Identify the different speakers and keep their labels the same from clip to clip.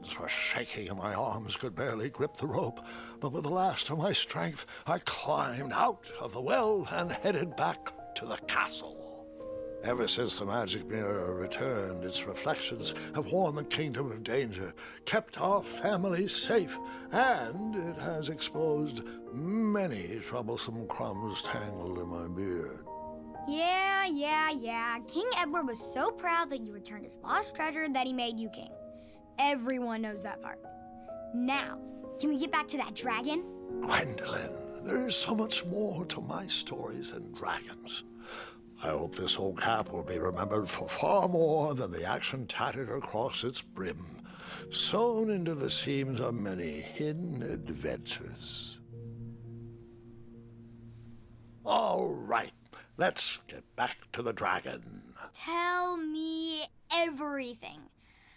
Speaker 1: hands were shaking and my arms could barely grip the rope, but with the last of my strength, I climbed out of the well and headed back to the castle. Ever since the magic mirror returned, its reflections have warned the kingdom of danger, kept our family safe, and it has exposed many troublesome crumbs tangled in my beard.
Speaker 2: Yeah. King Edward was so proud that you returned his lost treasure that he made you king. Everyone knows that part. Now, can we get back to that dragon?
Speaker 1: Gwendolyn, there is so much more to my stories than dragons. I hope this old cap will be remembered for far more than the action tattered across its brim, sewn into the seams of many hidden adventures. All right, let's get back to the dragon.
Speaker 2: Tell me everything.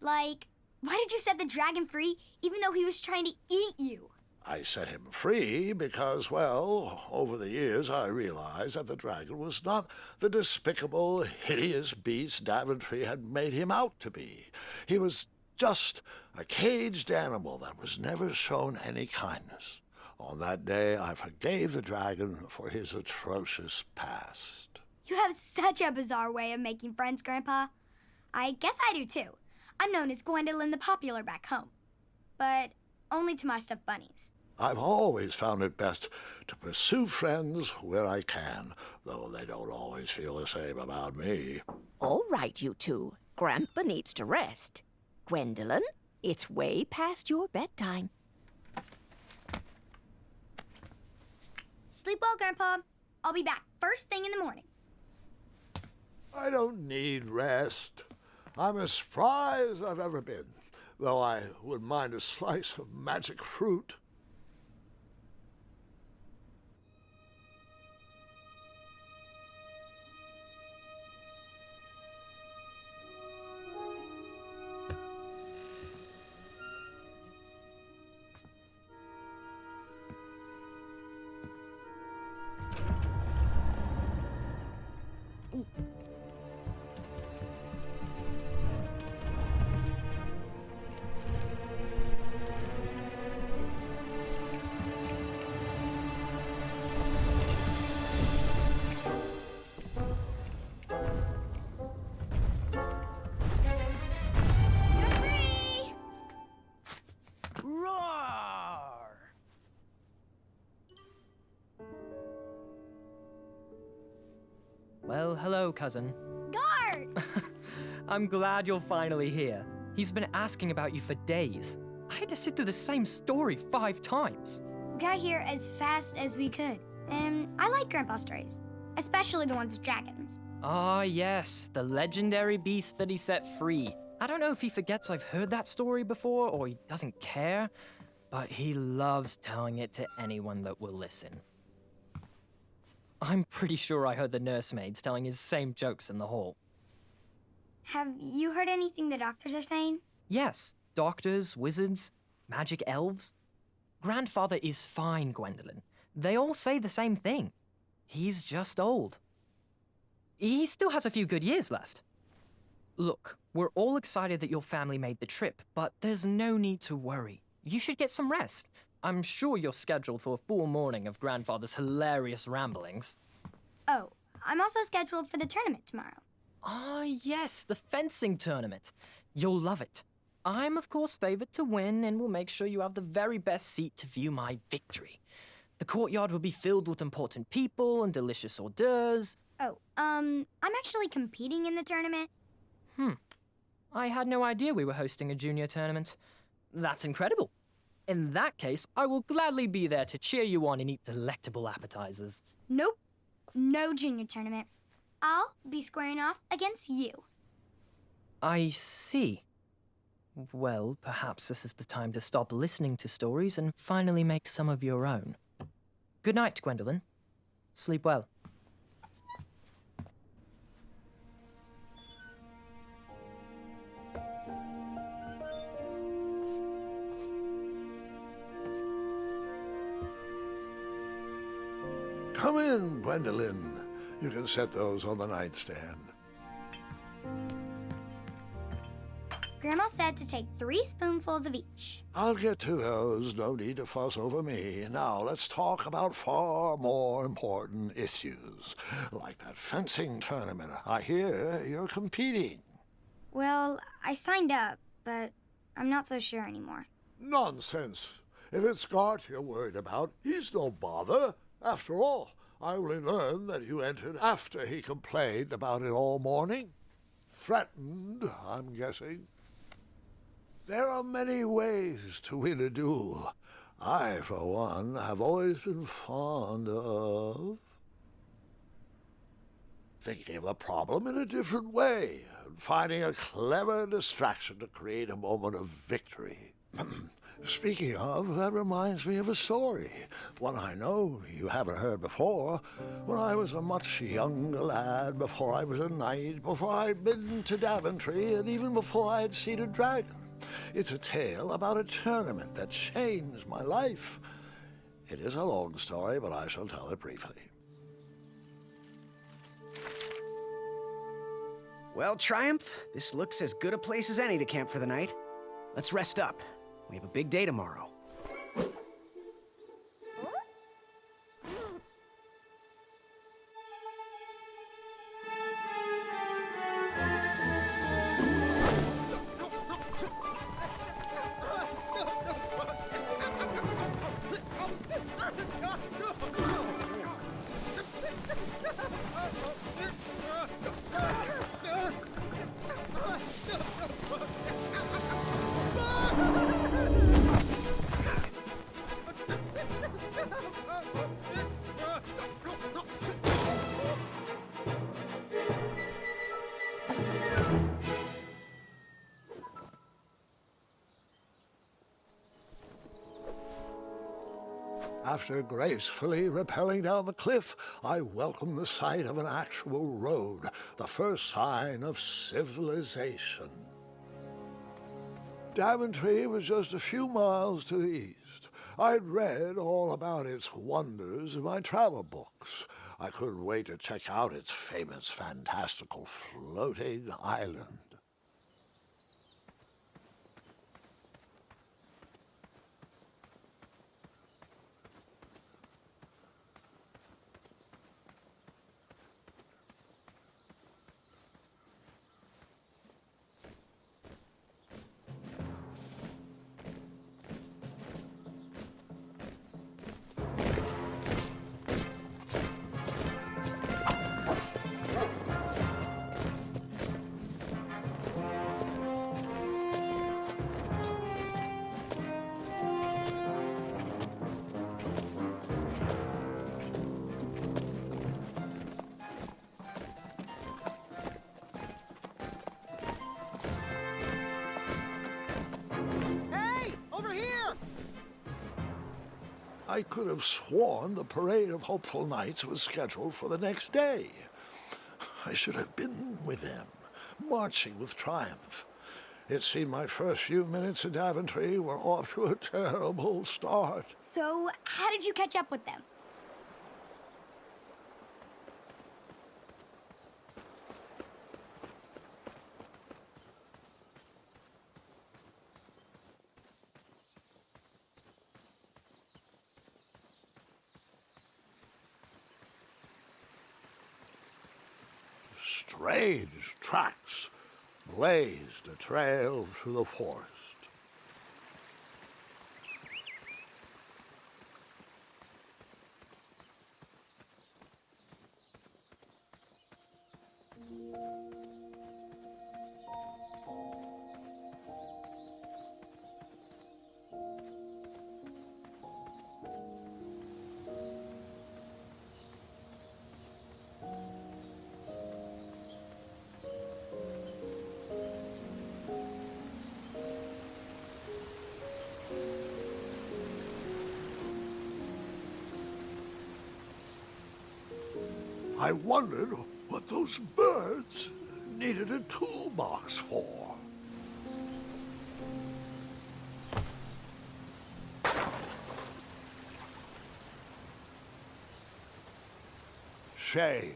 Speaker 2: Like, why did you set the dragon free even though he was trying to eat you?
Speaker 1: I set him free because, well, over the years I realized that the dragon was not the despicable, hideous beast Daventry had made him out to be. He was just a caged animal that was never shown any kindness. On that day, I forgave the dragon for his atrocious past.
Speaker 2: You have such a bizarre way of making friends, Grandpa. I guess I do too. I'm known as Gwendolyn the Popular back home. But only to my stuffed bunnies.
Speaker 1: I've always found it best to pursue friends where I can, though they don't always feel the same about me.
Speaker 3: All right, you two. Grandpa needs to rest. Gwendolyn, it's way past your bedtime.
Speaker 2: Sleep well, Grandpa. I'll be back first thing in the morning.
Speaker 1: I don't need rest. I'm as spry as I've ever been, though I wouldn't mind a slice of magic fruit.
Speaker 4: Well, hello, cousin.
Speaker 2: Guard!
Speaker 4: I'm glad you're finally here. He's been asking about you for days. I had to sit through the same story 5 times.
Speaker 2: We got here as fast as we could. And I like Grandpa's stories, especially the ones with dragons.
Speaker 4: Ah, yes, the legendary beast that he set free. I don't know if he forgets I've heard that story before or he doesn't care, but he loves telling it to anyone that will listen. I'm pretty sure I heard the nursemaids telling his same jokes in the hall.
Speaker 2: Have you heard anything the doctors are saying?
Speaker 4: Yes, doctors, wizards, magic elves. Grandfather is fine, Gwendolyn. They all say the same thing. He's just old. He still has a few good years left. Look, we're all excited that your family made the trip, but there's no need to worry. You should get some rest. I'm sure you're scheduled for a full morning of Grandfather's hilarious ramblings.
Speaker 2: Oh, I'm also scheduled for the tournament tomorrow.
Speaker 4: Ah, yes, the fencing tournament. You'll love it. I'm, of course, favored to win and will make sure you have the very best seat to view my victory. The courtyard will be filled with important people and delicious hors d'oeuvres.
Speaker 2: Oh, I'm actually competing in the tournament.
Speaker 4: I had no idea we were hosting a junior tournament. That's incredible. In that case, I will gladly be there to cheer you on and eat delectable appetizers.
Speaker 2: Nope, no junior tournament. I'll be squaring off against you.
Speaker 4: I see. Well, perhaps this is the time to stop listening to stories and finally make some of your own. Good night, Gwendolyn. Sleep well.
Speaker 1: Come in, Gwendolyn. You can set those on the nightstand.
Speaker 2: Grandma said to take 3 spoonfuls of each.
Speaker 1: I'll get to those. No need to fuss over me. Now let's talk about far more important issues, like that fencing tournament. I hear you're competing.
Speaker 2: Well, I signed up, but I'm not so sure anymore.
Speaker 1: Nonsense. If it's Scott you're worried about, he's no bother. After all, I only learned that you entered after he complained about it all morning. Threatened, I'm guessing. There are many ways to win a duel. I, for one, have always been fond of thinking of the problem in a different way, and finding a clever distraction to create a moment of victory. Speaking of, that reminds me of a story, one I know you haven't heard before. When I was a much younger lad, before I was a knight, before I'd been to Daventry, and even before I had seen a dragon. It's a tale about a tournament that changed my life. It is a long story, but I shall tell it briefly.
Speaker 5: Well, Triumph, this looks as good a place as any to camp for the night. Let's rest up. We have a big day tomorrow.
Speaker 1: After gracefully rappelling down the cliff, I welcomed the sight of an actual road, the first sign of civilization. Daventry was just a few miles to the east. I'd read all about its wonders in my travel books. I couldn't wait to check out its famous, fantastical floating island. I could have sworn the parade of hopeful knights was scheduled for the next day. I should have been with them, marching with triumph. It seemed my first few minutes in Daventry were off to a terrible start.
Speaker 2: So, how did you catch up with them?
Speaker 1: Strange tracks blazed a trail through the forest. I wondered what those birds needed a toolbox for. Shame.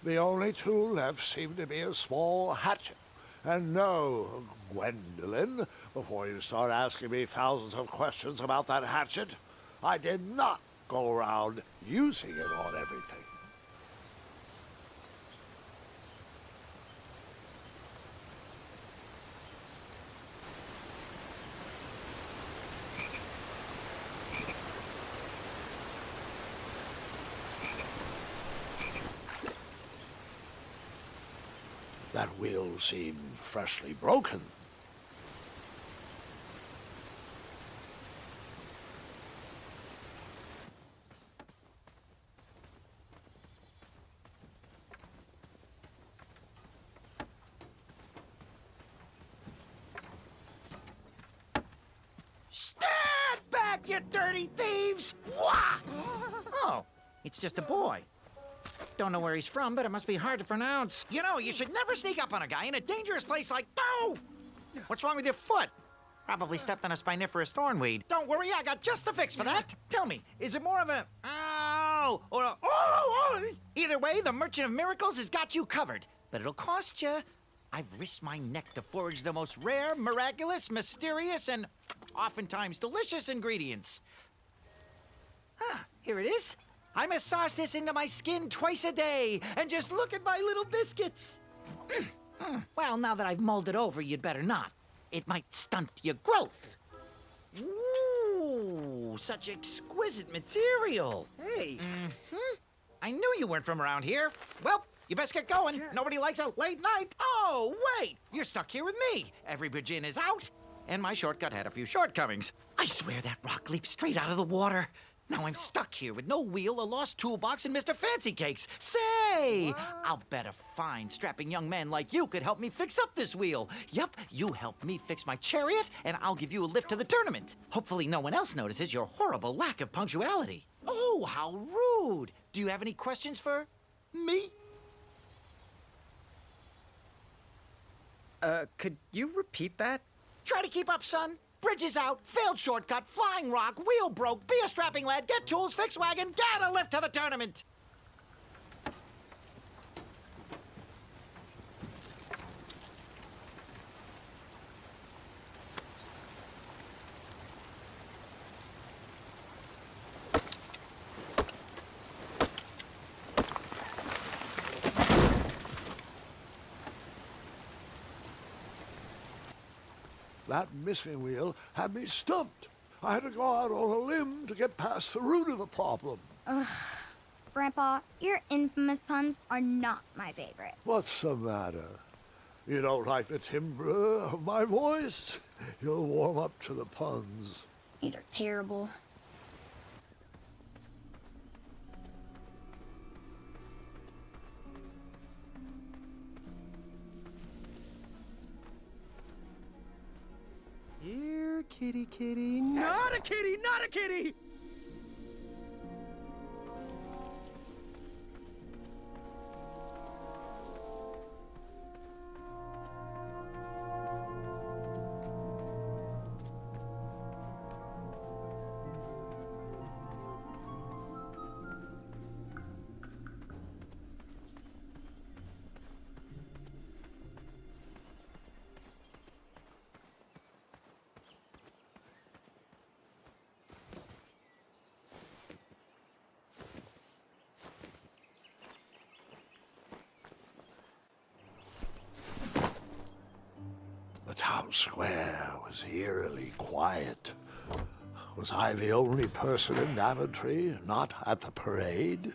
Speaker 1: The only tool left seemed to be a small hatchet. And no, Gwendolyn, before you start asking me thousands of questions about that hatchet, I did not go around using it on everything. That wheel seemed freshly broken.
Speaker 6: Stand back, you dirty thieves! Wah! Oh, it's just a boy. Don't know where he's from, but it must be hard to pronounce. You know, you should never sneak up on a guy in a dangerous place like... Oh! What's wrong with your foot? Probably stepped on a spiniferous thornweed. Don't worry, I got just the fix for that. Tell me, is it more of a... Ow! Or a... Oh! Either way, the Merchant of Miracles has got you covered. But it'll cost you. I've risked my neck to forage the most rare, miraculous, mysterious, and oftentimes delicious ingredients. Ah, here it is. I massage this into my skin twice a day, and just look at my little biscuits. Well, now that I've mulled it over, you'd better not. It might stunt your growth. Ooh, such exquisite material.
Speaker 5: Hey.
Speaker 6: I knew you weren't from around here. Well, you best get going. Nobody likes a late night. Oh, wait, you're stuck here with me. Every bridge in is out, and my shortcut had a few shortcomings. I swear that rock leaped straight out of the water. Now I'm stuck here with no wheel, a lost toolbox, and Mr. Fancy Cakes. Say, I'll bet a fine, strapping young man like you could help me fix up this wheel. Yup, you help me fix my chariot, and I'll give you a lift to the tournament. Hopefully no one else notices your horrible lack of punctuality. Oh, how rude. Do you have any questions for me?
Speaker 5: Could you repeat that?
Speaker 6: Try to keep up, son. Bridge is out, failed shortcut, flying rock, wheel broke, be a strapping lad, get tools, fix wagon, get a lift to the tournament.
Speaker 1: That missing wheel had me stumped. I had to go out on a limb to get past the root of the problem.
Speaker 2: Grandpa, your infamous puns are not my favorite.
Speaker 1: What's the matter? You don't like the timbre of my voice? You'll warm up to the puns.
Speaker 2: These are terrible.
Speaker 5: Here, kitty, kitty. Not a kitty, not a kitty!
Speaker 1: The town square was eerily quiet. Was I the only person in Daventry not at the parade?